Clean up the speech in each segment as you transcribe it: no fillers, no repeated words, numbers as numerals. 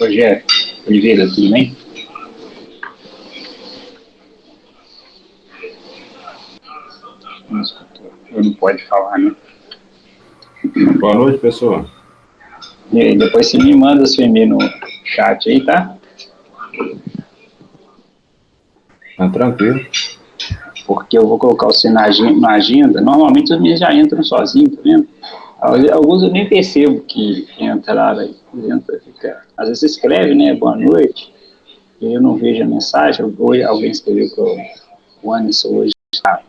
Rogério Oliveira, tudo bem? Eu não pode falar, né? Boa noite, pessoal. E depois você me manda seu e-mail no chat aí, tá? Tá tranquilo. Porque eu vou colocar você na agenda. Normalmente os meus já entram sozinhos, tá vendo? Alguns eu nem percebo que entraram aí. Às vezes você escreve, né? Boa noite. E eu não vejo a mensagem. Ou alguém escreveu que o Anderson hoje está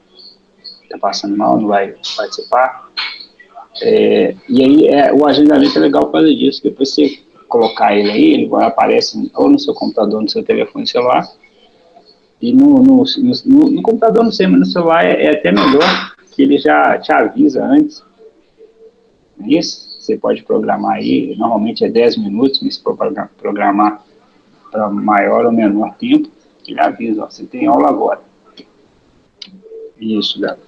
passando mal, não vai participar. E aí o agendamento é legal por causa disso. Depois você colocar ele aí, ele aparece ou no seu computador, no seu telefone celular. E no computador, não sei, mas no celular é até melhor, que ele já te avisa antes. Isso, você pode programar aí, normalmente é 10 minutos, mas se for programar para maior ou menor tempo, ele avisa, ó, você tem aula agora. Isso, garoto.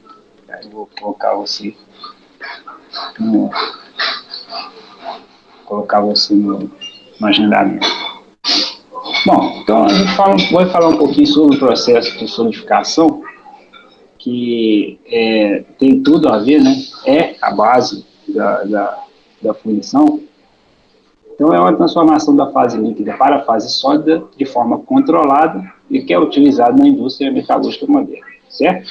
Aí eu vou colocar você no agendamento. Bom, então a gente vai falar um pouquinho sobre o processo de solidificação, que tem tudo a ver, né? É a base da fundição. Então, é uma transformação da fase líquida para a fase sólida de forma controlada e que é utilizado na indústria metalúrgica moderna, certo?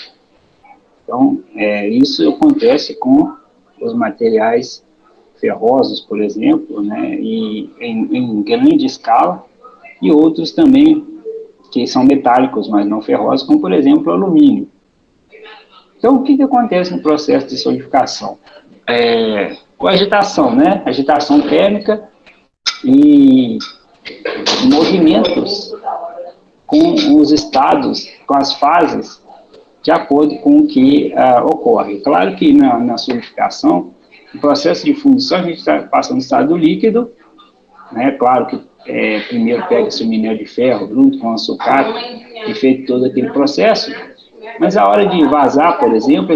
Então, isso acontece com os materiais ferrosos, por exemplo, né? E em grande escala, e outros também que são metálicos, mas não ferrosos, como, por exemplo, o alumínio. Então, o que acontece no processo de solidificação? Com a agitação, né? Agitação térmica e movimentos com os estados, com as fases, de acordo com o que ocorre. Claro que na solidificação, no processo de fundição, a gente está passando do estado líquido, né? Claro que primeiro pega-se o minério de ferro junto com o açúcar e feito todo aquele processo, mas a hora de vazar, por exemplo,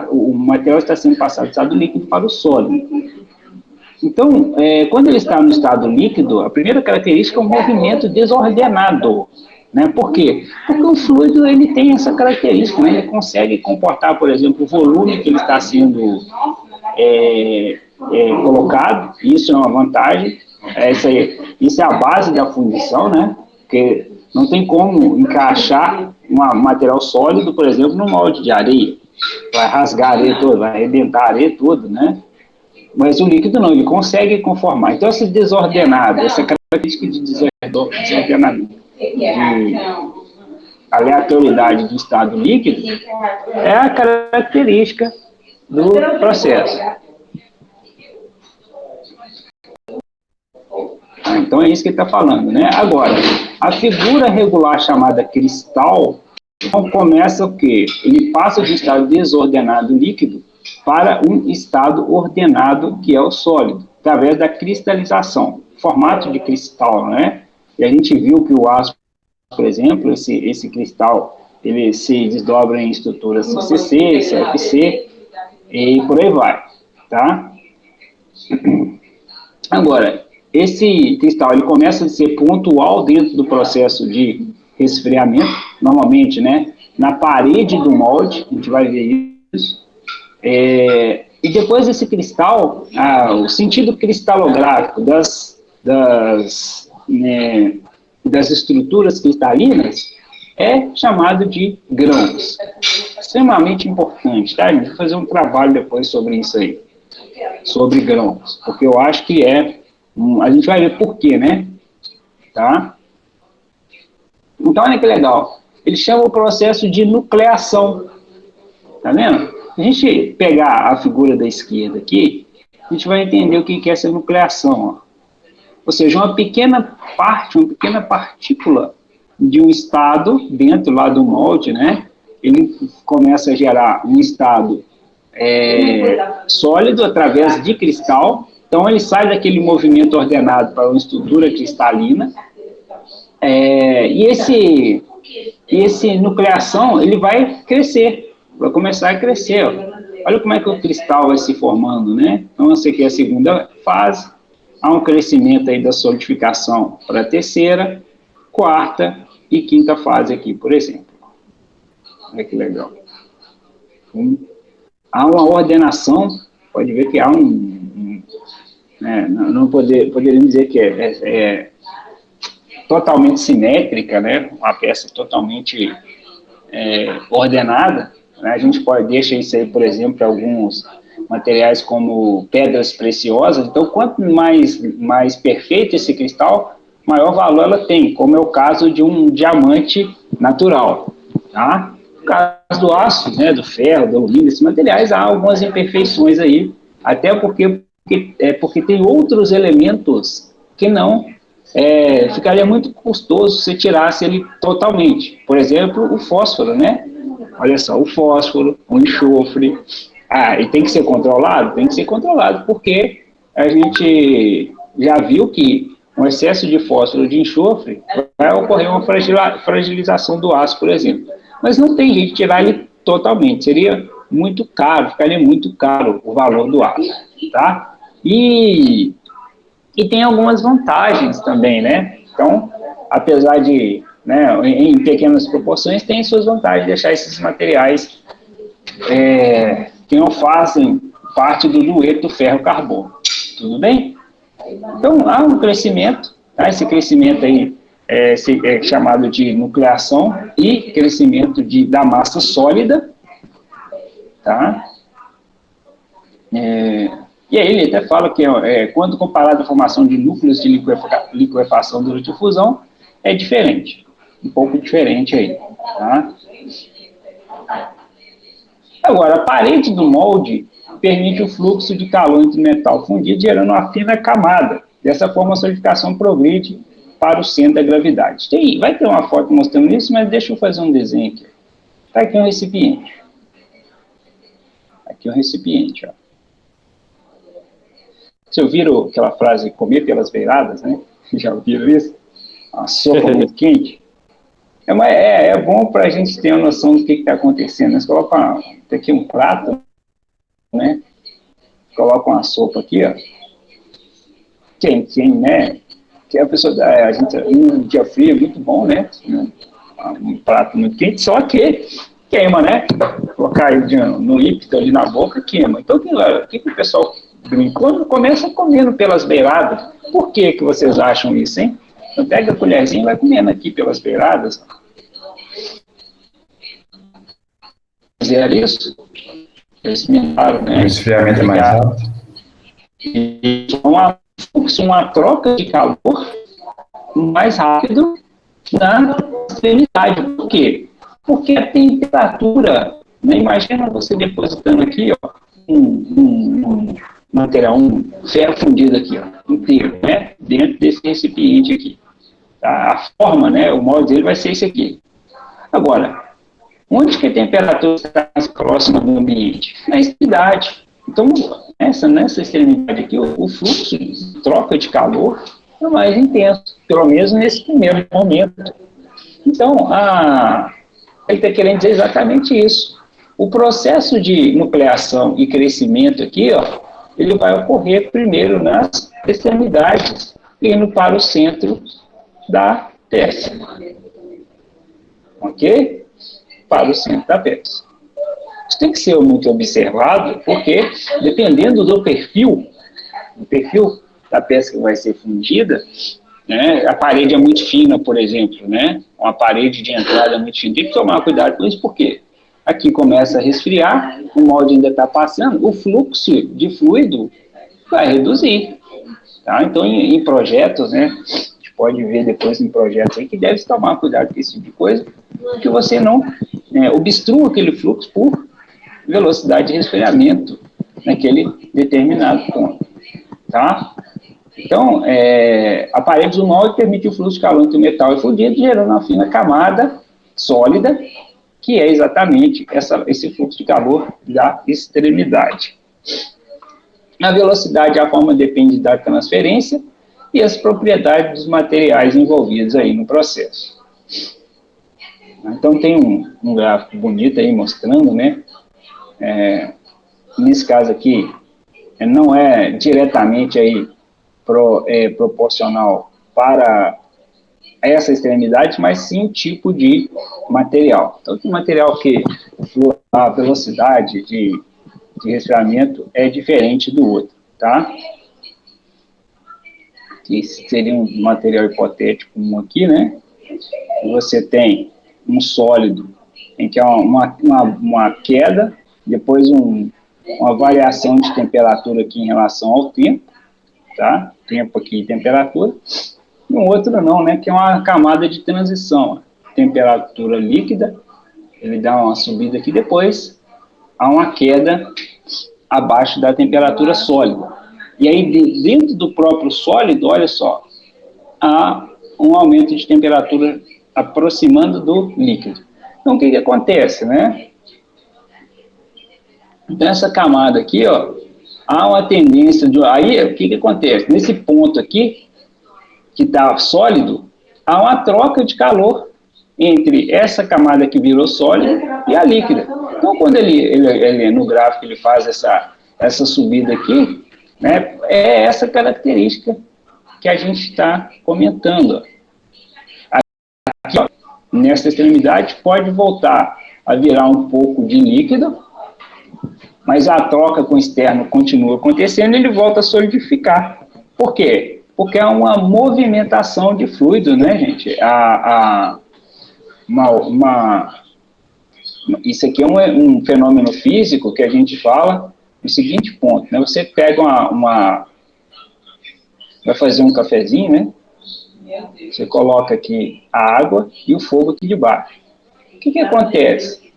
o material está sendo passado do estado líquido para o sólido. Então, quando ele está no estado líquido, a primeira característica é o movimento desordenado. Né? Por quê? Porque o fluido ele tem essa característica, né? Ele consegue comportar, por exemplo, o volume que ele está sendo colocado, isso é uma vantagem, isso é a base da fundição, né? Porque não tem como encaixar um material sólido, por exemplo, num molde de areia. Vai rasgar a areia toda, vai arrebentar a areia toda, né? Mas o líquido não, ele consegue conformar. Então, esse desordenado, essa característica de desordenamento, de aleatoriedade do estado líquido, é a característica do processo. Então, é isso que ele está falando, né? Agora, a figura regular chamada cristal, então começa o quê? Ele passa de estado desordenado líquido para um estado ordenado, que é o sólido, através da cristalização, formato de cristal, né? E a gente viu que o aço, por exemplo, esse cristal, ele se desdobra em estruturas CCC, CFC, e por aí vai, tá? Agora, esse cristal, ele começa a ser pontual dentro do processo de resfriamento, normalmente, né, na parede do molde, a gente vai ver isso. E depois desse cristal, o sentido cristalográfico das estruturas cristalinas é chamado de grãos. Extremamente importante, tá? A gente vai fazer um trabalho depois sobre isso aí, sobre grãos, porque eu acho que a gente vai ver por quê, né? Tá? Então, olha que legal. Ele chama o processo de nucleação. Tá vendo? Se a gente pegar a figura da esquerda aqui, a gente vai entender o que é essa nucleação. Ó. Ou seja, uma pequena partícula de um estado dentro lá do molde, né? Ele começa a gerar um estado sólido através de cristal, Então, ele sai daquele movimento ordenado para uma estrutura cristalina, e esse nucleação, ele vai crescer, vai começar a crescer. Ó. Olha como é que o cristal vai se formando, né? Então, essa aqui é a segunda fase, há um crescimento aí da solidificação para a terceira, quarta e quinta fase aqui, por exemplo. Olha que legal. Há uma ordenação, pode ver que há não poderíamos dizer que é totalmente simétrica, né? Uma peça totalmente ordenada, né? A gente deixa isso aí, por exemplo, para alguns materiais como pedras preciosas. Então, quanto mais perfeito esse cristal, maior valor ela tem, como é o caso de um diamante natural, tá? No caso do aço, né, do ferro, do alumínio, esses materiais, há algumas imperfeições aí, até porque tem outros elementos que não ficaria muito custoso se tirasse ele totalmente. Por exemplo, o fósforo, né? Olha só, o fósforo, o enxofre. E tem que ser controlado? Tem que ser controlado, porque a gente já viu que um excesso de fósforo, de enxofre, vai ocorrer uma fragilização do aço, por exemplo. Mas não tem jeito de tirar ele totalmente. Seria muito caro, ficaria muito caro o valor do aço, tá? E tem algumas vantagens também, né? Então, apesar de, né, em pequenas proporções, tem suas vantagens de deixar esses materiais que não fazem parte do dueto ferro-carbono. Tudo bem? Então, há um crescimento, tá? Esse crescimento aí é chamado de nucleação e crescimento da massa sólida, tá? E aí ele até fala que quando comparado à formação de núcleos de liquefação durante a fusão, é diferente, um pouco diferente aí, tá? Agora, a parede do molde permite o fluxo de calor entre o metal fundido, gerando uma fina camada. Dessa forma, a solidificação progride para o centro da gravidade. Vai ter uma foto mostrando isso, mas deixa eu fazer um desenho aqui. Está aqui um recipiente. Aqui um recipiente, ó. Vocês ouviram aquela frase, comer pelas beiradas, né? Já ouviram isso? Uma sopa muito quente. É bom para a gente ter uma noção do que está acontecendo. Você coloca aqui um prato, né? Coloca uma sopa aqui, ó. Quentinho, né? Que a pessoa, um dia frio é muito bom, né? Um prato muito quente, só que queima, né? Colocar ele no líquido ali na boca, queima. Então, o que o pessoal brincando começa comendo pelas beiradas? Por que vocês acham isso, hein? Então, pega a colherzinha e vai comendo aqui pelas beiradas. Fizeram isso? Eles comentaram, né? O esfriamento é mais rápido. E uma troca de calor mais rápido na extremidade. Por quê? Porque a temperatura, né, imagina você depositando aqui, ó, um material, um ferro fundido aqui, ó, inteiro, né, dentro desse recipiente aqui. Tá? A forma, né, o molde dele vai ser esse aqui. Agora, onde que a temperatura está mais próxima do ambiente? Na extremidade. Então, nessa extremidade aqui, o fluxo de troca de calor é mais intenso, pelo menos nesse primeiro momento. Então, ele está querendo dizer exatamente isso. O processo de nucleação e crescimento aqui, ó, ele vai ocorrer primeiro nas extremidades, indo para o centro da peça. Ok? Para o centro da peça. Isso tem que ser muito observado, porque dependendo do perfil da peça que vai ser fundida, né, a parede é muito fina, por exemplo, né, uma parede de entrada muito fina, tem que tomar cuidado com isso, porque aqui começa a resfriar, o molde ainda está passando, o fluxo de fluido vai reduzir. Tá? Então, em projetos, né, a gente pode ver depois em projetos aí que deve se tomar cuidado com esse tipo de coisa, que você não obstrua aquele fluxo por velocidade de resfriamento naquele determinado ponto. Tá? Então, a parede do molde permite o fluxo de calor entre o metal e fundido, gerando uma fina camada sólida, que é exatamente esse fluxo de calor da extremidade. A velocidade e a forma depende da transferência e as propriedades dos materiais envolvidos aí no processo. Então, tem um gráfico bonito aí mostrando, né? Nesse caso aqui, não é diretamente aí proporcional para essa extremidade, mas sim o tipo de material. Então, o material que a velocidade de resfriamento é diferente do outro, tá? Que seria um material hipotético um aqui, né? Você tem um sólido em que é uma queda, depois uma variação de temperatura aqui em relação ao tempo, tá? Tempo aqui e temperatura. E um outro não, né? Que é uma camada de transição. Temperatura líquida, ele dá uma subida aqui, depois há uma queda abaixo da temperatura sólida. E aí, dentro do próprio sólido, olha só, há um aumento de temperatura aproximando do líquido. Então, o que acontece, né? Então, essa camada aqui, ó, há uma tendência de... Aí, o que acontece? Nesse ponto aqui, que está sólido, há uma troca de calor entre essa camada que virou sólida e a líquida. Então, quando ele no gráfico, ele faz essa subida aqui, né, é essa característica que a gente está comentando. Aqui, ó, nessa extremidade, pode voltar a virar um pouco de líquido, mas a troca com o externo continua acontecendo e ele volta a solidificar. Por quê? Porque é uma movimentação de fluido, né, gente? Isso aqui é um fenômeno físico que a gente fala no seguinte ponto, né? Você pega vai fazer um cafezinho, né? Você coloca aqui a água e o fogo aqui de baixo. O que acontece?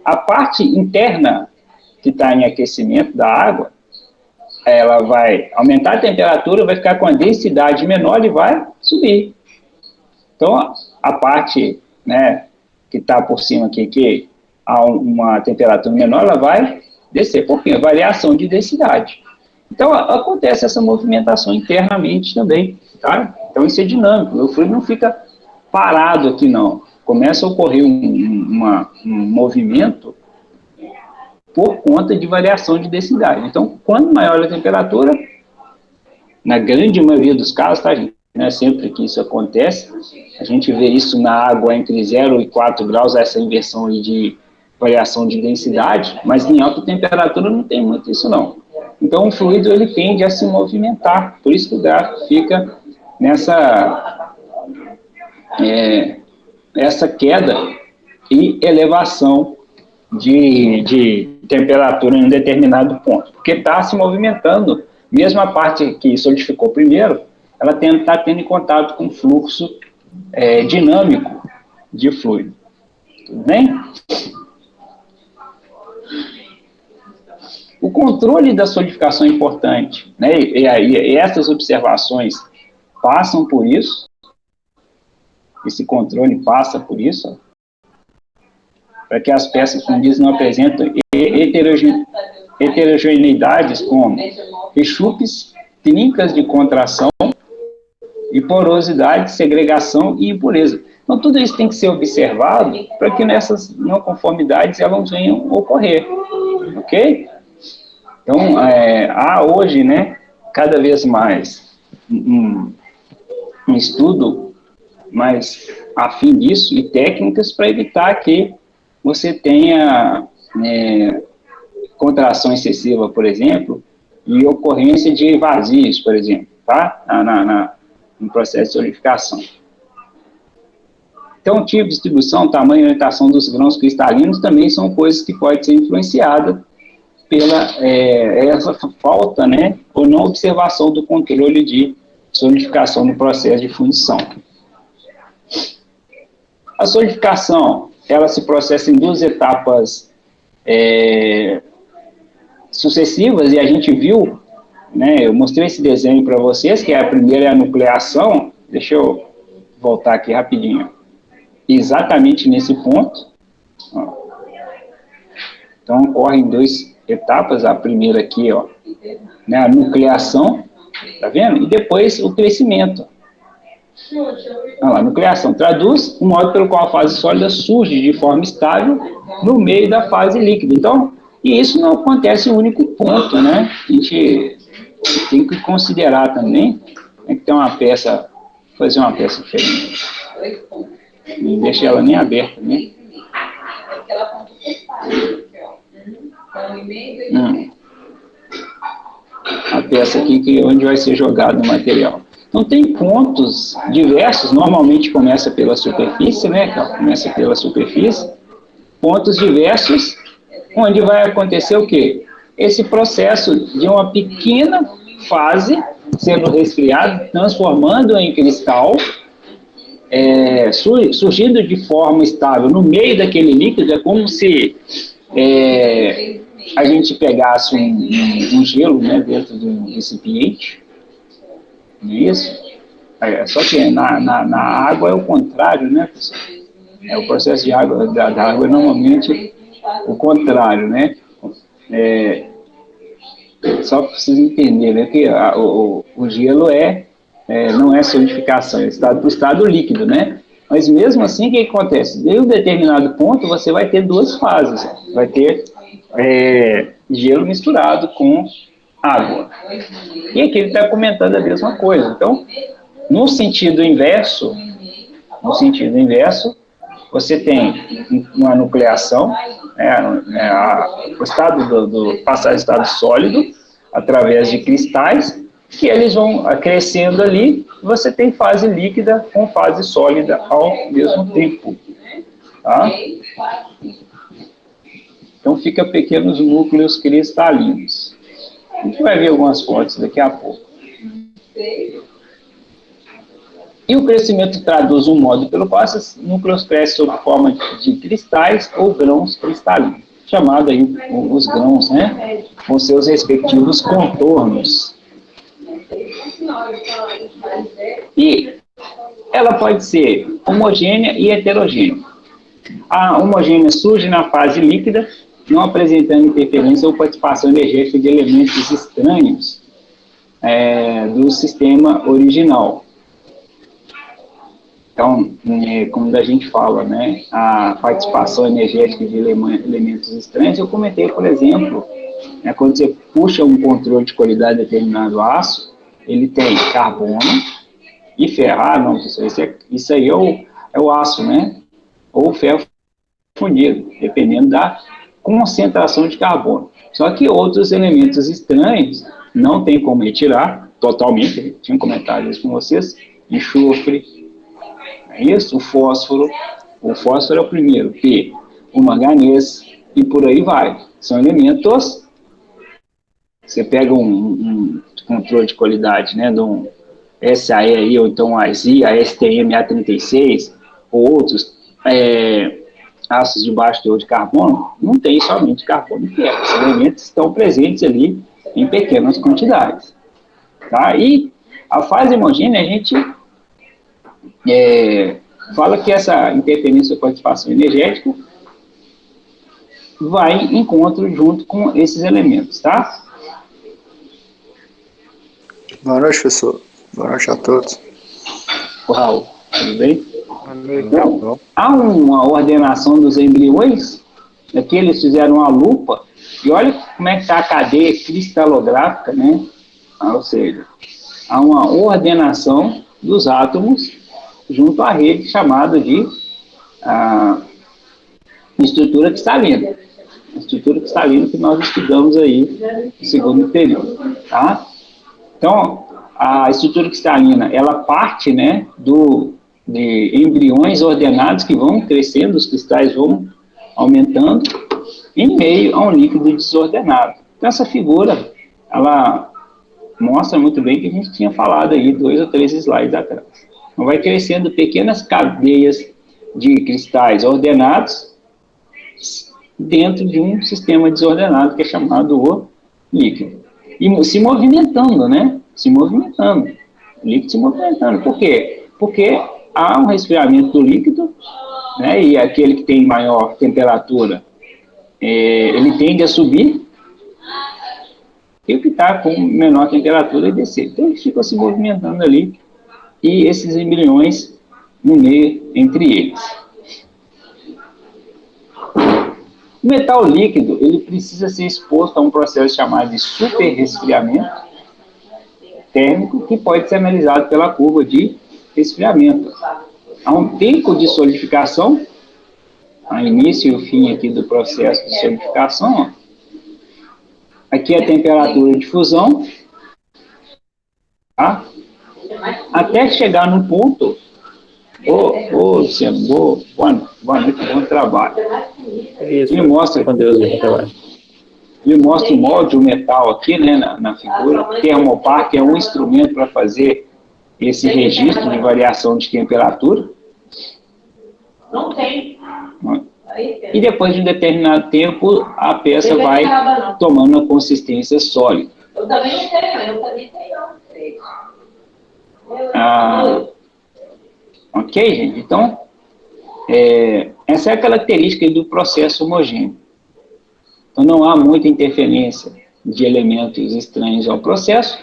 A parte interna que está em aquecimento da água, ela vai aumentar a temperatura, vai ficar com a densidade menor e vai subir. Então, a parte, né, que está por cima aqui, que há uma temperatura menor, ela vai descer. Por quê? Variação de densidade. Então, acontece essa movimentação internamente também, tá? Então, isso é dinâmico. O fluido não fica parado aqui, não. Começa a ocorrer um movimento por conta de variação de densidade. Então, quanto maior a temperatura, na grande maioria dos casos, tá, gente? Não é sempre que isso acontece, a gente vê isso na água entre 0 e 4 graus, essa inversão aí de variação de densidade, mas em alta temperatura não tem muito isso não. Então, o fluido ele tende a se movimentar, por isso que o gráfico fica nessa essa queda e elevação de temperatura em um determinado ponto, porque está se movimentando, mesmo a parte que solidificou primeiro, ela está tendo contato com o fluxo dinâmico de fluido. Tudo bem? O controle da solidificação é importante, né? E essas observações passam por isso, esse controle passa por isso, para que as peças fundidas não apresentem heterogeneidades como rechupes, trincas de contração e porosidade, segregação e impureza. Então, tudo isso tem que ser observado para que nessas não conformidades elas venham a ocorrer, ok? Então, há hoje, né, cada vez mais um estudo mais afim disso e técnicas para evitar que você tenha contração excessiva, por exemplo, e ocorrência de vazios, por exemplo, tá? No processo de solidificação. Então, tipo de distribuição, tamanho e orientação dos grãos cristalinos também são coisas que podem ser influenciadas pela essa falta, né, ou não observação do controle de solidificação no processo de fundição. A solidificação, ela se processa em duas etapas sucessivas, e a gente viu, né, eu mostrei esse desenho para vocês, que a primeira é a nucleação. Deixa eu voltar aqui rapidinho. Exatamente nesse ponto. Ó. Então, ocorre em duas etapas. A primeira aqui, ó, né, a nucleação, tá vendo? E depois o crescimento. Olha lá, nucleação traduz o modo pelo qual a fase sólida surge de forma estável no meio da fase líquida. Então, e isso não acontece em um único ponto, né? A gente tem que considerar também, tem que ter uma peça, fazer uma peça diferente. Não deixa ela nem aberta, né? A peça aqui que é onde vai ser jogado o material. Então tem pontos diversos, normalmente começa pela superfície, né? Começa pela superfície, pontos diversos, onde vai acontecer o quê? Esse processo de uma pequena fase sendo resfriada, transformando em cristal, surgindo de forma estável no meio daquele líquido, é como se a gente pegasse um gelo, né, dentro de um recipiente, não é isso? Só que na água é o contrário, né, pessoal? O processo de água, da água é normalmente o contrário, né? Só para vocês entenderem, né, que o gelo não é solidificação, é estado para o estado líquido, né? Mas mesmo assim, o que acontece? De um determinado ponto, você vai ter duas fases. Vai ter gelo misturado com água. E aqui ele está comentando a mesma coisa. Então, no sentido inverso, você tem uma nucleação, o estado passar de estado sólido através de cristais, que eles vão crescendo ali, você tem fase líquida com fase sólida ao mesmo tempo. Tá? Então fica pequenos núcleos cristalinos. A gente vai ver algumas fotos daqui a pouco. E o crescimento traduz um modo pelo qual esses núcleos crescem sob forma de cristais ou grãos cristalinos, chamado aí os grãos, né, com seus respectivos contornos. E ela pode ser homogênea e heterogênea. A homogênea surge na fase líquida, não apresentando interferência ou participação energética de elementos estranhos do sistema original. Então, como a gente fala, né, a participação energética de elementos estranhos, eu comentei, por exemplo, quando você puxa um controle de qualidade de determinado aço, ele tem carbono e ferro. Não, isso aí é o aço, né? Ou ferro fundido, dependendo da concentração de carbono. Só que outros elementos estranhos não tem como retirar totalmente, tinha comentado isso com vocês, enxofre, isso, o fósforo é o primeiro, P, o manganês, e por aí vai. São elementos, você pega um controle de qualidade, né, de um SAE aí, ou então a ASI, a STM A36, ou outros ácidos de baixo teor de carbono, não tem somente carbono e ferro. Os elementos estão presentes ali em pequenas quantidades. Tá? E a fase homogênea, a gente fala que essa interferência ou participação energética vai em encontro junto com esses elementos, tá? Boa noite, professor. Boa noite a todos. Raul, tudo bem? Boa noite. Então, há uma ordenação dos embriões, aqui eles fizeram uma lupa, e olha como é que está a cadeia cristalográfica, né? Ou seja, há uma ordenação dos átomos junto à rede chamada de estrutura cristalina. A estrutura cristalina que nós estudamos aí no segundo período, tá? Então, a estrutura cristalina, ela parte, né, de embriões ordenados que vão crescendo, os cristais vão aumentando, em meio a um líquido desordenado. Então, essa figura, ela mostra muito bem que a gente tinha falado aí 2 ou 3 slides atrás. Então, vai crescendo pequenas cadeias de cristais ordenados dentro de um sistema desordenado que é chamado o líquido. E se movimentando, né? Se movimentando. O líquido se movimentando. Por quê? Porque há um resfriamento do líquido, né? E aquele que tem maior temperatura, ele tende a subir. e o que está com menor temperatura e descer. Então, eles ficam se movimentando ali, e esses embriões no meio entre eles. O metal líquido, ele precisa ser exposto a um processo chamado de superresfriamento térmico, que pode ser analisado pela curva de resfriamento. Há um tempo de solidificação, o início e o fim aqui do processo de solidificação. Ó. Aqui é a temperatura de fusão, tá? Até chegar no ponto. Luciano, boa noite, bom trabalho. Ele mostra o molde, o metal aqui, né, na figura. Termopar, que é um instrumento para fazer esse registro de variação de temperatura. Não tem. E depois de um determinado tempo, a peça vai tomando uma consistência sólida. Eu também não tenho, ok, gente? Então, essa é a característica do processo homogêneo. Então, não há muita interferência de elementos estranhos ao processo,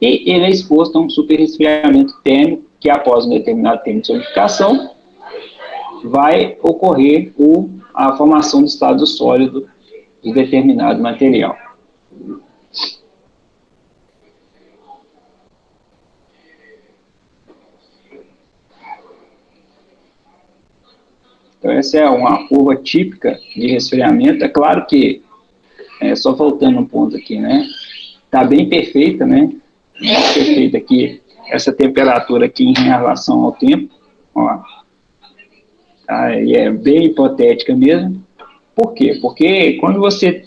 e ele é exposto a um superresfriamento térmico, que após um determinado tempo de solidificação, vai ocorrer a formação do estado sólido de determinado material. Então, essa é uma curva típica de resfriamento. É claro que, só faltando um ponto aqui, né? Está bem perfeita, né? Perfeita aqui, essa temperatura aqui em relação ao tempo. Ó. E é bem hipotética mesmo. Por quê? Porque quando você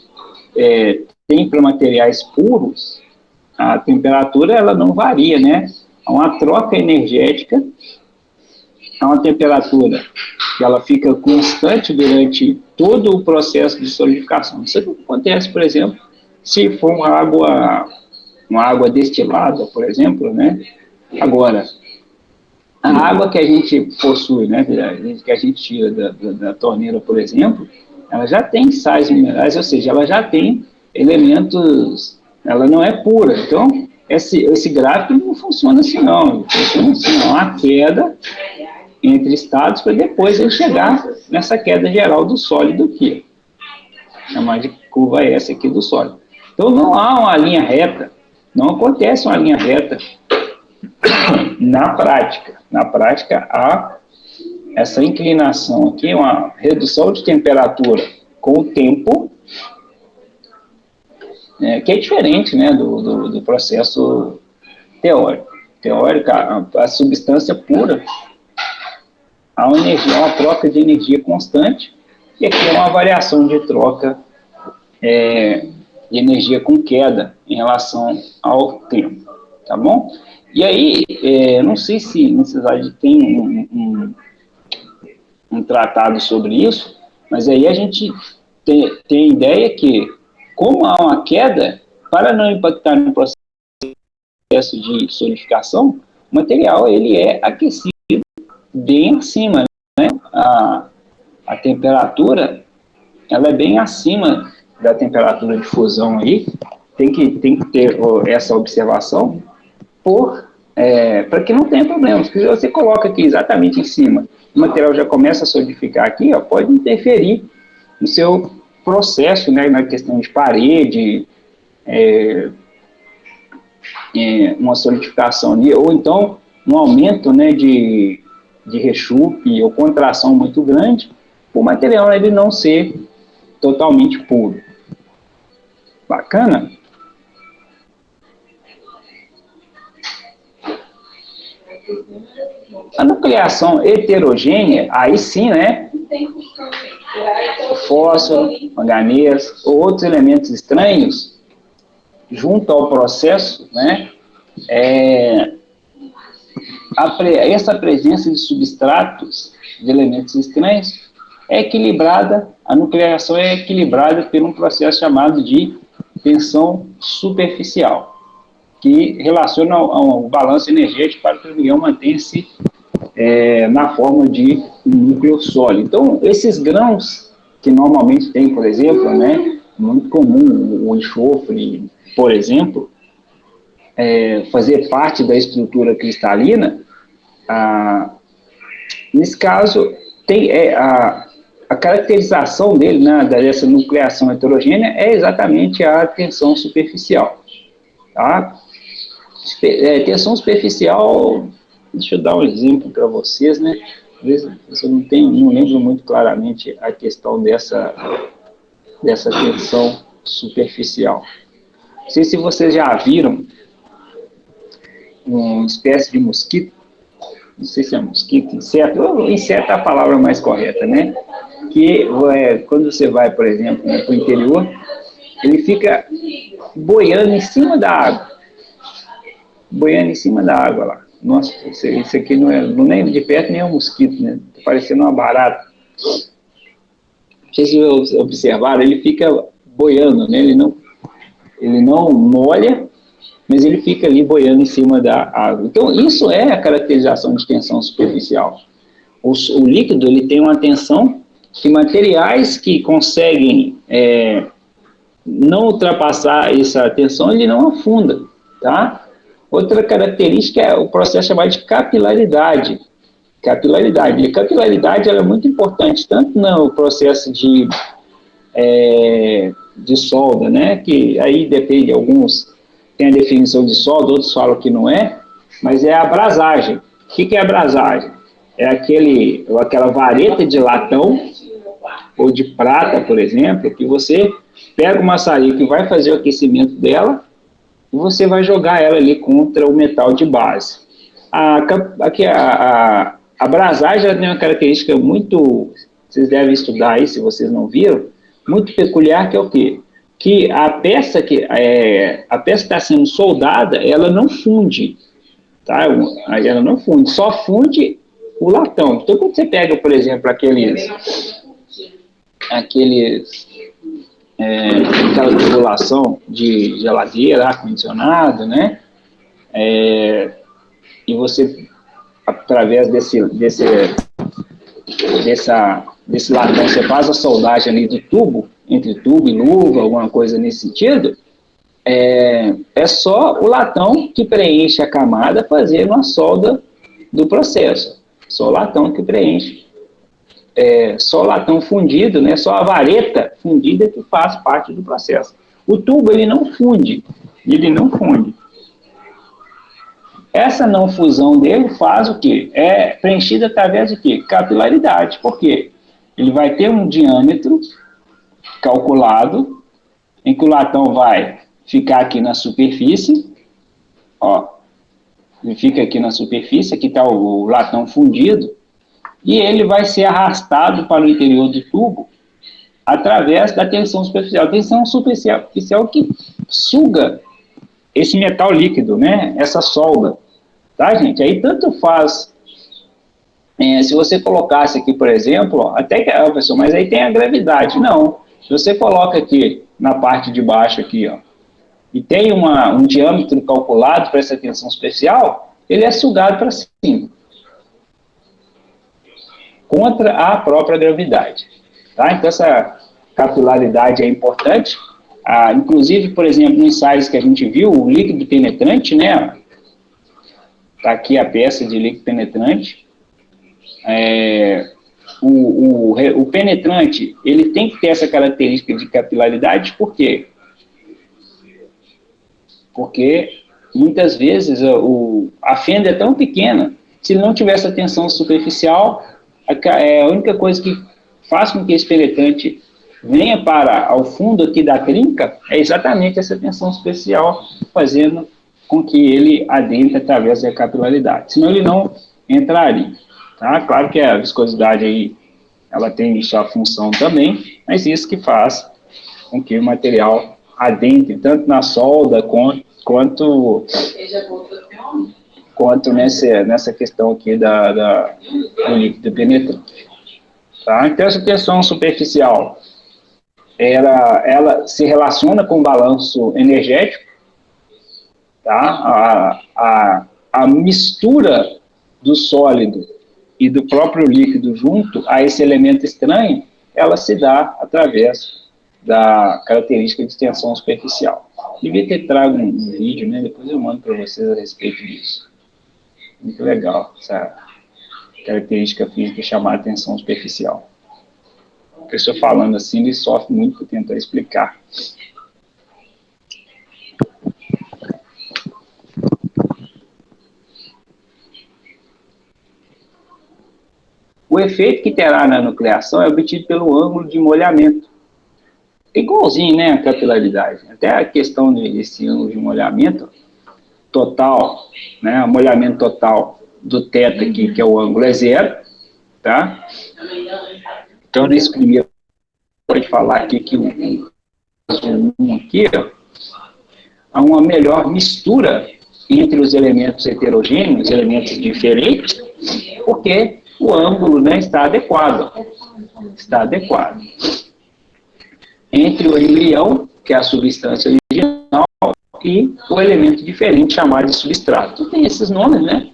tem para materiais puros, a temperatura ela não varia, né? Há uma troca energética, há uma temperatura que ela fica constante durante todo o processo de solidificação. Isso acontece, por exemplo, se for uma água destilada, por exemplo, né? Agora, a água que a gente possui, né, que a gente tira da torneira, por exemplo, ela já tem sais minerais, ou seja, ela já tem elementos, ela não é pura. Então, esse gráfico não funciona assim, não. Funciona assim, não. Há queda entre estados para depois ele chegar nessa queda geral do sólido aqui. Chamar de curva S aqui do sólido. Então, não há uma linha reta, não acontece uma linha reta na prática. Na prática, há essa inclinação aqui, uma redução de temperatura com o tempo, que é diferente, né, do processo teórico. Teórico, a substância pura, há uma troca de energia constante, e aqui é uma variação de troca de energia com queda em relação ao tempo, tá bom? E aí, não sei se necessidade tem um tratado sobre isso, mas aí a gente tem a ideia que, como há uma queda, para não impactar no processo de solidificação, o material ele é aquecido bem acima, né? A temperatura ela é bem acima da temperatura de fusão aí, tem que ter essa observação para que não tenha problemas, porque se você coloca aqui exatamente em cima, o material já começa a solidificar aqui, ó, pode interferir no seu processo, né, na questão de parede, uma solidificação ali, ou então um aumento, né, de rechupe ou contração muito grande, o material ele não ser totalmente puro. Bacana? A nucleação heterogênea, aí sim, né? O fósforo, manganês ou outros elementos estranhos, junto ao processo, né? Essa presença de substratos, de elementos estranhos, é equilibrada, a nucleação é equilibrada por um processo chamado de tensão superficial, que relaciona ao balanço energético para que o embrião mantenha-se na forma de um núcleo sólido. Então, esses grãos que normalmente tem, por exemplo, né, muito comum, o enxofre, por exemplo, fazer parte da estrutura cristalina, nesse caso, tem a caracterização dele, né, dessa nucleação heterogênea, é exatamente a tensão superficial. Tá? Tensão superficial, deixa eu dar um exemplo para vocês, né? Às vezes eu não lembro muito claramente a questão dessa tensão superficial. Não sei se vocês já viram uma espécie de mosquito, não sei se é mosquito, inseto é a palavra mais correta, né? Que quando você vai, por exemplo, para o interior, ele fica boiando em cima da água lá. Nossa, isso aqui não é de perto nem é um mosquito, né? Tá parecendo uma barata. Não sei se vocês observaram, ele fica boiando, né? Ele não molha, mas ele fica ali boiando em cima da água. Então, isso é a caracterização de tensão superficial. O líquido, ele tem uma tensão que materiais que conseguem não ultrapassar essa tensão, ele não afunda, tá? Outra característica é o processo chamado de capilaridade. E a capilaridade ela é muito importante, tanto no processo de solda, né? Que aí depende, alguns têm a definição de solda, outros falam que não é, mas é a abrasagem. O que é a abrasagem? É aquela vareta de latão ou de prata, por exemplo, que você pega uma maçarica e vai fazer o aquecimento dela e você vai jogar ela ali contra o metal de base. A abrasagem tem uma característica muito, vocês devem estudar aí, se vocês não viram, muito peculiar, que é o quê? Que a peça que está sendo soldada, ela não funde, tá? Ela não funde, só funde o latão. Então, quando você pega, por exemplo, aquela tubulação de geladeira, ar-condicionado, né? E você, através desse latão, você faz a soldagem ali do tubo, entre tubo e luva, alguma coisa nesse sentido, é só o latão que preenche a camada fazendo a solda do processo. Só o latão que preenche. Só o latão fundido, né, só a vareta fundida que faz parte do processo. O tubo, ele não funde. Essa não fusão dele faz o quê? É preenchida através de quê? Capilaridade. Por quê? Ele vai ter um diâmetro calculado, em que o latão vai ficar aqui na superfície, ó, ele fica aqui na superfície, aqui está o latão fundido, e ele vai ser arrastado para o interior do tubo através da tensão superficial. A tensão superficial que suga esse metal líquido, né? Essa solda. Tá, gente? Aí tanto faz. Se você colocasse aqui, por exemplo, ó, até que pessoal, mas aí tem a gravidade. Não. Se você coloca aqui na parte de baixo aqui, ó, e tem um diâmetro calculado para essa tensão superficial, ele é sugado para cima, contra a própria gravidade. Tá? Então, essa capilaridade é importante. Inclusive, por exemplo, nos ensaios que a gente viu, o líquido penetrante, né? Está aqui a peça de líquido penetrante. O penetrante, ele tem que ter essa característica de capilaridade, por quê? Porque muitas vezes a fenda é tão pequena, se não tiver essa tensão superficial, a única coisa que faz com que esse penetrante venha para ao fundo aqui da trinca é exatamente essa tensão superficial, fazendo com que ele adentre através da capilaridade. Senão ele não entraria. Tá? Claro que a viscosidade aí, ela tem sua função também, mas isso que faz com que o material adentre tanto na solda quanto nessa questão aqui do líquido penetrante. Tá? Então, essa tensão superficial, ela se relaciona com o balanço energético, tá? A mistura do sólido e do próprio líquido junto a esse elemento estranho, ela se dá através da característica de tensão superficial. Devia ter trago um vídeo, né? Depois eu mando para vocês a respeito disso. Muito legal, essa característica física chamar a atenção superficial. A pessoa falando assim, ele sofre muito por tentar explicar. O efeito que terá na nucleação é obtido pelo ângulo de molhamento. Igualzinho, né, a capilaridade. Até a questão desse ângulo de molhamento total, né, o molhamento total do teta aqui, que é o ângulo, é zero, tá? Então, nesse primeiro, pode falar aqui que o aqui, ó, há uma melhor mistura entre os elementos heterogêneos, elementos diferentes, porque o ângulo, né, está adequado. Está adequado. Entre o embrião, que é a substância original, e o elemento diferente chamado de substrato. Tem esses nomes, né?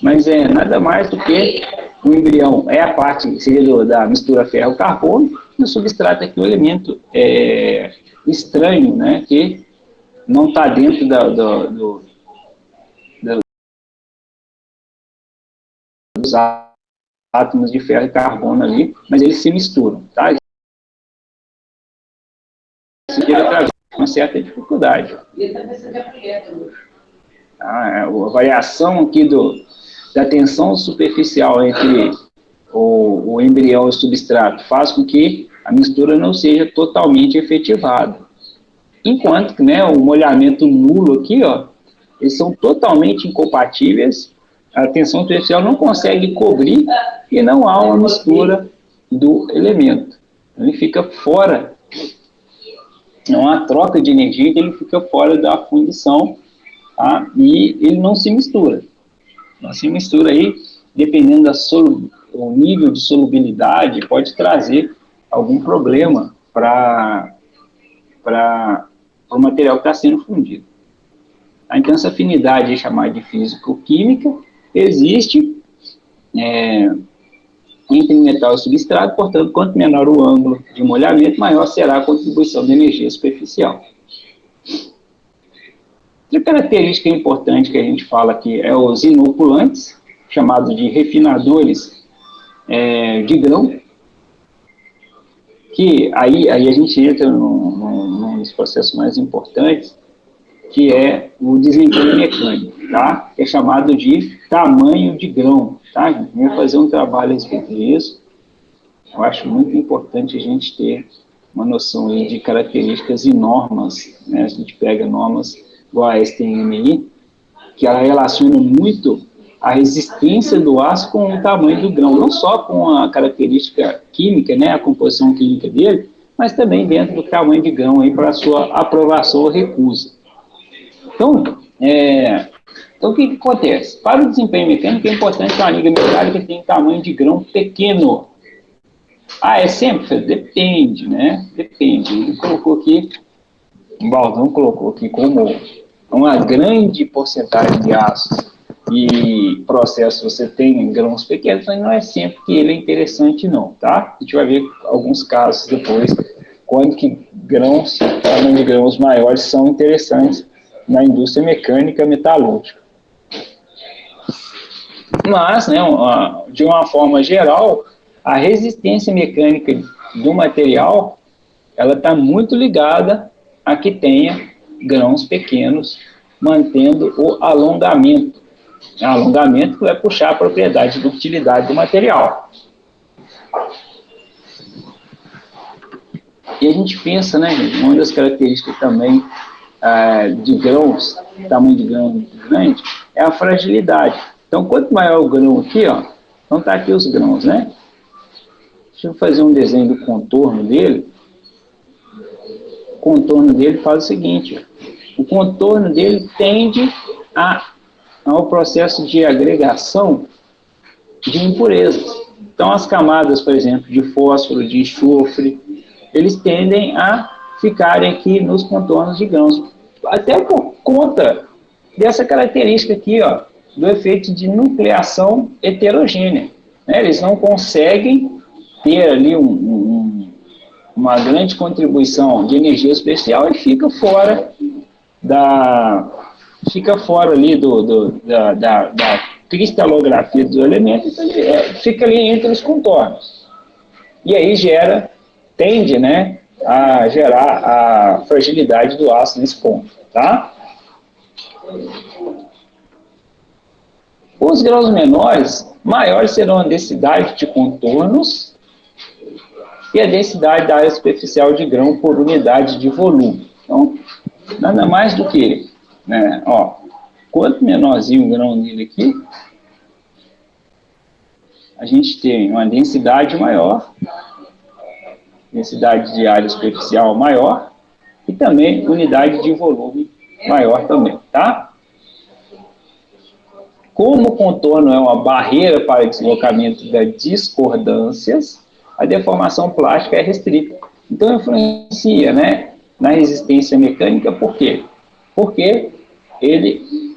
Mas é nada mais do que o embrião é a parte, seria da mistura ferro-carbono, e o substrato é aqui o elemento estranho, né? Que não está dentro dos átomos de ferro e carbono ali, mas eles se misturam, tá? Isso traz uma certa dificuldade. A variação aqui da tensão superficial entre o embrião e o substrato faz com que a mistura não seja totalmente efetivada. Enquanto que, né, o molhamento nulo aqui, ó, eles são totalmente incompatíveis, a tensão superficial não consegue cobrir e não há uma mistura do elemento. Ele fica fora, não há troca de energia, ele fica fora da fundição, tá? E ele não se mistura. Não se mistura aí, dependendo do nível de solubilidade, pode trazer algum problema para o material que está sendo fundido. Então, essa afinidade chamada de físico-química existe entre metal e substrato, portanto, quanto menor o ângulo de molhamento, maior será a contribuição de energia superficial. Outra característica importante que a gente fala aqui é os inoculantes, chamados de refinadores de grão, que aí a gente entra num dos processos mais importantes, que é o desempenho mecânico, tá? Que é chamado de tamanho de grão, tá? Vamos fazer um trabalho a respeito disso. Eu acho muito importante a gente ter uma noção aí de características e normas, né? A gente pega normas igual a STMI, que ela relaciona muito a resistência do aço com o tamanho do grão, não só com a característica química, né, a composição química dele, mas também dentro do tamanho de grão aí para a sua aprovação ou recusa. Então, o que acontece? Para o desempenho mecânico é importante que a liga metálica tenha tamanho de grão pequeno. Ah, é sempre? Depende, né? Depende. Ele colocou aqui, o Baldão colocou aqui como uma grande porcentagem de aço e processo você tem grãos pequenos, mas não é sempre que ele é interessante não, tá? A gente vai ver alguns casos depois, quando que tamanho de grãos maiores são interessantes na indústria mecânica metalúrgica. Mas, né, de uma forma geral, a resistência mecânica do material, ela está muito ligada a que tenha grãos pequenos, mantendo o alongamento. Alongamento que vai puxar a propriedade de utilidade do material. E a gente pensa, né, gente, uma das características também de grãos, tamanho de grão muito grande, é a fragilidade. Então, quanto maior o grão aqui, ó, então tá aqui os grãos, né? Deixa eu fazer um desenho do contorno dele. O contorno dele faz o seguinte, ó, o contorno dele tende ao processo de agregação de impurezas. Então, as camadas, por exemplo, de fósforo, de enxofre, eles tendem a ficarem aqui nos contornos de grãos, até por conta dessa característica aqui, ó, do efeito de nucleação heterogênea. Né? Eles não conseguem ter ali uma grande contribuição de energia especial e fica fora fica fora ali da cristalografia do elemento, então fica ali entre os contornos. E aí tende, né, a gerar a fragilidade do aço nesse ponto, tá? Os grãos menores, maiores serão a densidade de contornos e a densidade da área superficial de grão por unidade de volume. Então, nada mais do que, né, quanto menorzinho o grão dele aqui, a gente tem uma densidade maior, densidade de área superficial maior e também unidade de volume maior também, tá? Como o contorno é uma barreira para deslocamento das discordâncias, a deformação plástica é restrita. Então, influencia, né, na resistência mecânica, por quê? Porque ele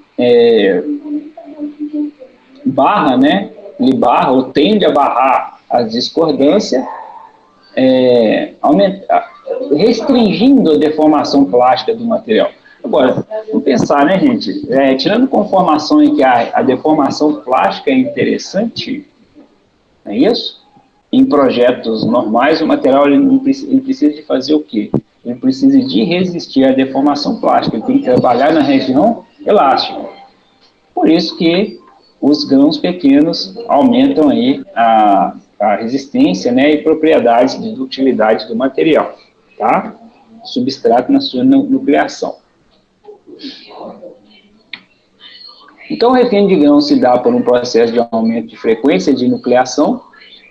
barra, né, ele barra ou tende a barrar a discordância, restringindo a deformação plástica do material. Agora, vamos pensar, né, gente? Tirando conformação em que a deformação plástica é interessante, não é isso? Em projetos normais, o material ele precisa de fazer o quê? Ele precisa de resistir à deformação plástica, ele tem que trabalhar na região elástica. Por isso que os grãos pequenos aumentam aí a resistência, né, e propriedades de dutilidade do material, tá? Substrato na sua nucleação. Então, o refino de grão se dá por um processo de aumento de frequência de nucleação,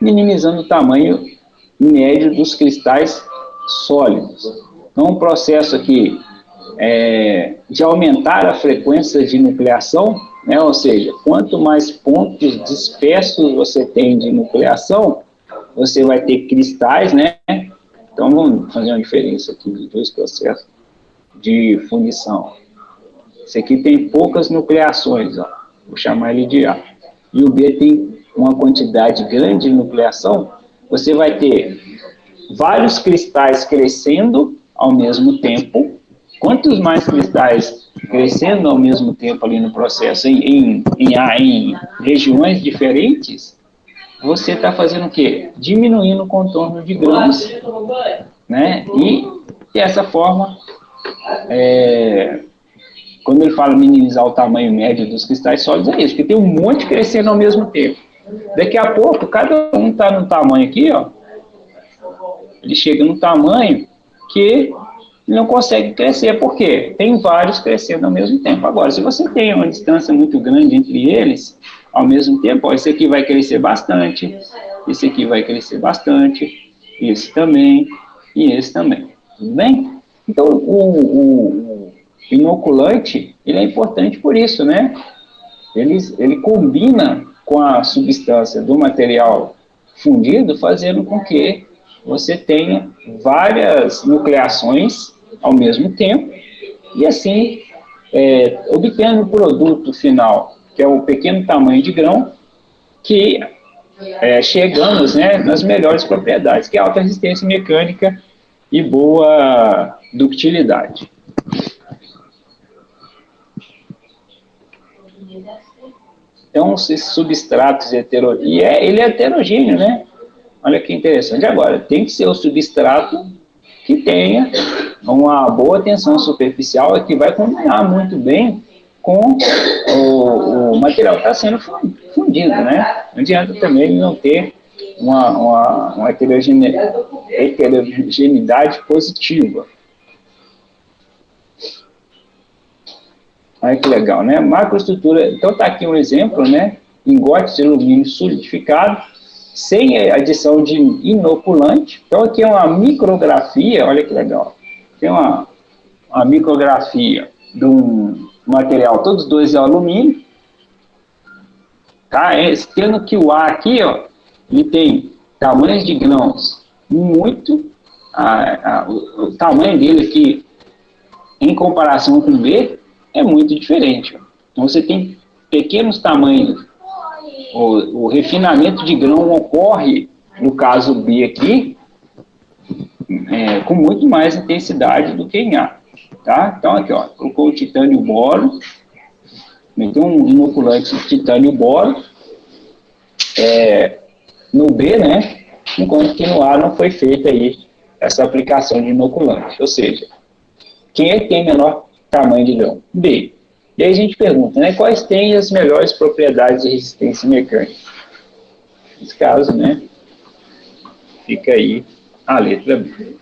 minimizando o tamanho médio dos cristais sólidos. Então, o processo aqui de aumentar a frequência de nucleação, né, ou seja, quanto mais pontos dispersos você tem de nucleação, você vai ter cristais, né? Então, vamos fazer uma diferença aqui de dois processos de fundição. Esse aqui tem poucas nucleações, ó. Vou chamar ele de A. E o B tem uma quantidade grande de nucleação. Você vai ter vários cristais crescendo ao mesmo tempo. Quantos mais cristais crescendo ao mesmo tempo ali no processo, em regiões diferentes, você está fazendo o quê? Diminuindo o contorno de grãos, né? E dessa forma, quando ele fala minimizar o tamanho médio dos cristais sólidos, é isso, porque tem um monte crescendo ao mesmo tempo. Daqui a pouco, cada um está no tamanho aqui, ó, ele chega no tamanho que não consegue crescer, por quê? Tem vários crescendo ao mesmo tempo. Agora, se você tem uma distância muito grande entre eles, ao mesmo tempo, ó, esse aqui vai crescer bastante, esse aqui vai crescer bastante, esse também, e esse também. Tudo bem? Então, o inoculante, ele é importante por isso, né? Ele combina com a substância do material fundido, fazendo com que você tenha várias nucleações ao mesmo tempo, e assim, obtendo o produto final, que é o pequeno tamanho de grão, que chegamos, né, nas melhores propriedades, que é alta resistência mecânica e boa ductilidade. Então, esses substratos heterogêneos, ele é heterogêneo, né? Olha que interessante. Agora, tem que ser o substrato que tenha uma boa tensão superficial e que vai combinar muito bem com o material que está sendo fundido, né? Não adianta também ele não ter uma heterogeneidade positiva. Olha que legal, né? Macroestrutura, então está aqui um exemplo, né? Lingotes de alumínio solidificado, sem adição de inoculante. Então aqui é uma micrografia, olha que legal. Tem uma micrografia de um material, todos dois é alumínio. Tá? Tendo que o A aqui, ó, ele tem tamanhos de grãos muito... o tamanho dele aqui, em comparação com o B, é muito diferente. Ó. Então você tem pequenos tamanhos. O refinamento de grão ocorre, no caso B aqui, com muito mais intensidade do que em A. tá? Então, aqui, ó, colocou o titânio e o boro, meteu um inoculante de titânio e o boro, no B, né? Enquanto que no A não foi feita aí essa aplicação de inoculante. Ou seja, quem é que tem menor tamanho de grão? B. E aí a gente pergunta, né? Quais têm as melhores propriedades de resistência mecânica? Nesse caso, né? Fica aí a letra B.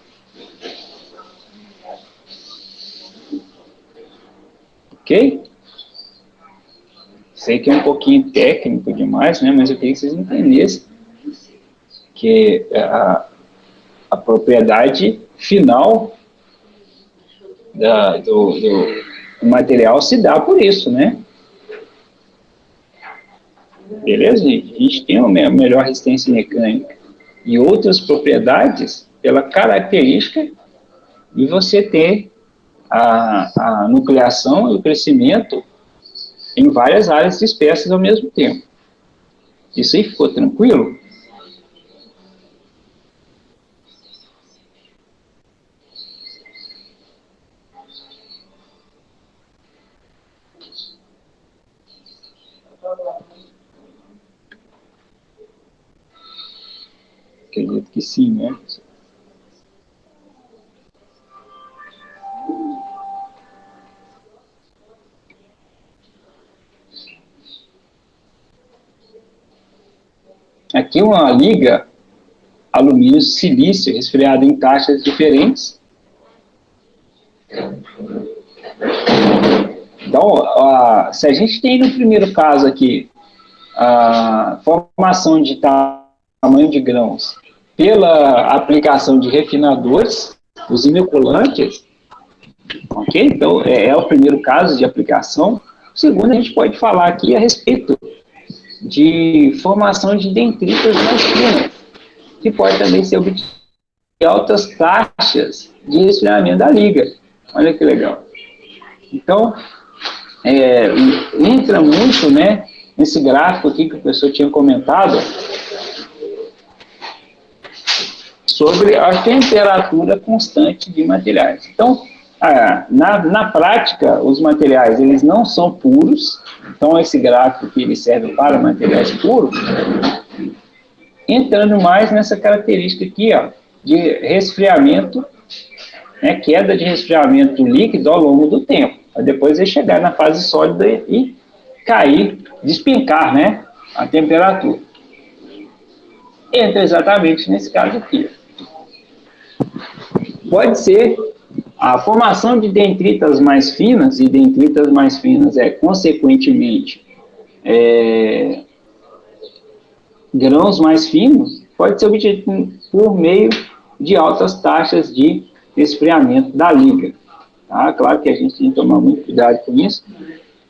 Ok? Sei que é um pouquinho técnico demais, né? Mas eu queria que vocês entendessem que a propriedade final do material se dá por isso, né? Beleza, gente? A gente tem uma melhor resistência mecânica e outras propriedades pela característica de você ter a nucleação e o crescimento em várias áreas de espécies ao mesmo tempo. Isso aí ficou tranquilo? Acredito que sim, né? Aqui uma liga alumínio-silício resfriada em taxas diferentes. Então, se a gente tem no primeiro caso aqui a formação de tamanho de grãos pela aplicação de refinadores, os inoculantes, ok? Então, é o primeiro caso de aplicação. O segundo, a gente pode falar aqui a respeito de formação de dendritas mais finas, que pode também ser obtida em altas taxas de resfriamento da liga. Olha que legal. Então, entra muito, né, nesse gráfico aqui que o professor tinha comentado, sobre a temperatura constante de materiais. Então, na prática, os materiais eles não são puros, então esse gráfico aqui ele serve para materiais puros, entrando mais nessa característica aqui, ó, de resfriamento, né, queda de resfriamento do líquido ao longo do tempo, para depois ele chegar na fase sólida e cair, despencar, né, a temperatura. Entra exatamente nesse caso aqui. Pode ser a formação de dendritas mais finas, e dendritas mais finas consequentemente, grãos mais finos, pode ser obtido por meio de altas taxas de resfriamento da liga. Tá? Claro que a gente tem que tomar muito cuidado com isso.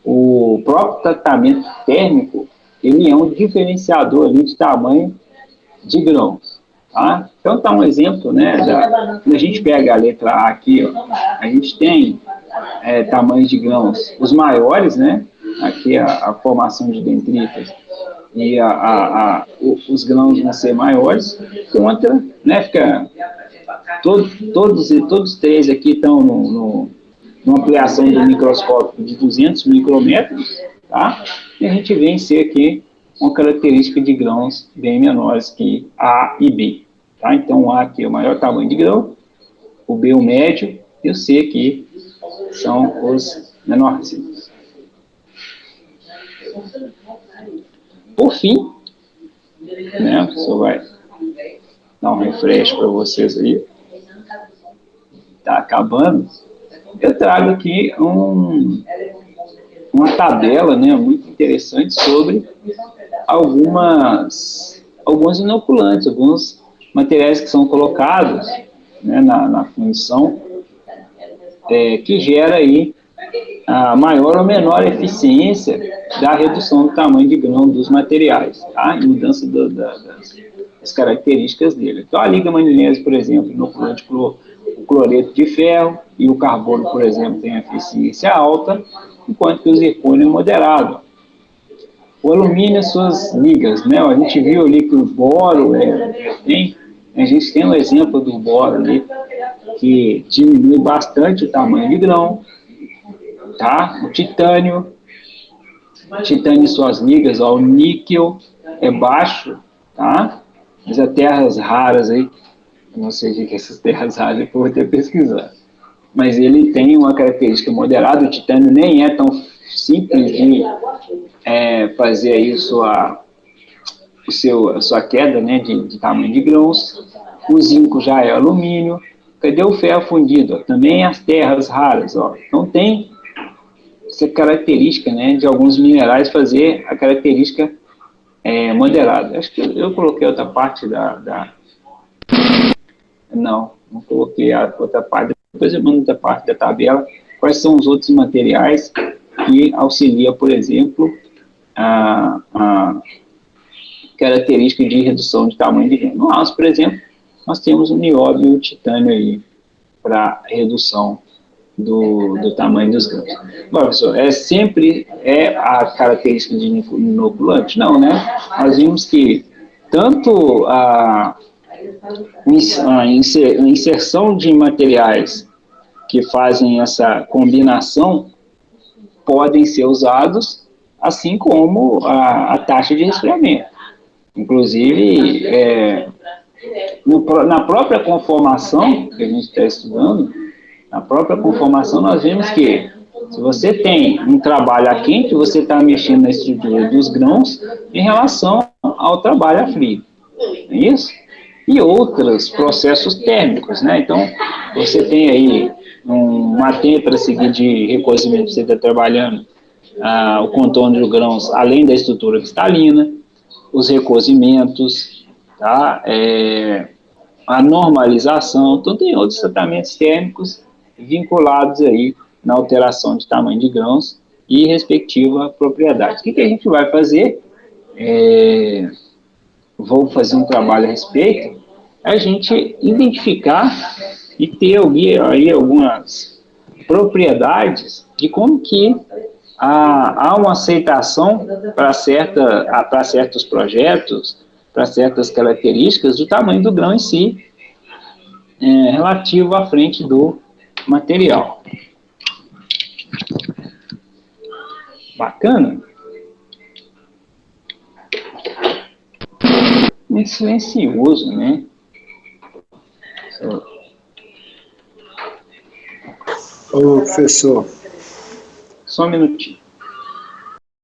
O próprio tratamento térmico, ele é um diferenciador ali de tamanho de grãos. Tá? Então, tá um exemplo, né, quando a gente pega a letra A aqui, ó, a gente tem tamanhos de grãos, os maiores, né, aqui a formação de dendritas, e os grãos vão ser maiores, contra, né, fica, todos três aqui estão numa ampliação do microscópio de 200 micrômetros, tá? E a gente vem ser aqui uma característica de grãos bem menores que A e B, tá? Então, o A aqui é o maior tamanho de grão, o B o médio, e o C aqui são os menorzinhos. Por fim, né, o professor vai dar um refresh para vocês aí. Está acabando. Eu trago aqui uma tabela, né, muito interessante sobre alguns inoculantes, alguns materiais que são colocados, né, na função, que gera aí a maior ou menor eficiência da redução do tamanho de grão dos materiais, tá? E mudança das características dele. Então, a liga manganese, por exemplo, inoculante o cloreto de ferro e o carbono, por exemplo, tem eficiência alta, enquanto que o zircônio é moderado. O alumínio, suas ligas, né? A gente viu ali que o boro a gente tem um exemplo do boro ali, que diminui bastante o tamanho de grão, tá? O titânio e suas ligas, ó, o níquel é baixo, tá? Mas as terras raras aí, eu não sei o que é essas terras raras, depois vou ter que pesquisar. Mas ele tem uma característica moderada, o titânio nem é tão simples de fazer aí a sua queda, né, de tamanho de grãos. O zinco já é alumínio. Cadê o ferro fundido? Também as terras raras, ó. Então tem essa característica, né, de alguns minerais fazer a característica moderada. Acho que eu coloquei outra parte Não coloquei a outra parte. Depois eu mando outra parte da tabela. Quais são os outros materiais que auxiliam, por exemplo, a característica de redução de tamanho de grão. No aço, por exemplo, nós temos o nióbio e o titânio aí para redução do tamanho dos grãos. Bom, professor, sempre a característica de inoculante? Não, né? Nós vimos que tanto a inserção de materiais que fazem essa combinação podem ser usados, assim como a taxa de resfriamento. Inclusive, na própria conformação que a gente está estudando, na própria conformação nós vemos que se você tem um trabalho a quente, você está mexendo na estrutura dos grãos em relação ao trabalho a frio. Não é isso? E outros processos térmicos, né? Então, você tem aí uma têntrase de recozimento que você está trabalhando, o contorno de grãos, além da estrutura cristalina, os recozimentos, tá? A normalização, então tem outros tratamentos térmicos vinculados aí na alteração de tamanho de grãos e respectiva propriedade. O que a gente vai fazer? Vou fazer um trabalho a respeito, a gente identificar e ter aí algumas propriedades de como que há uma aceitação para certos projetos, para certas características do tamanho do grão em si, relativo à frente do material. Bacana? Meio silencioso, né? Ô, professor. Só um minutinho.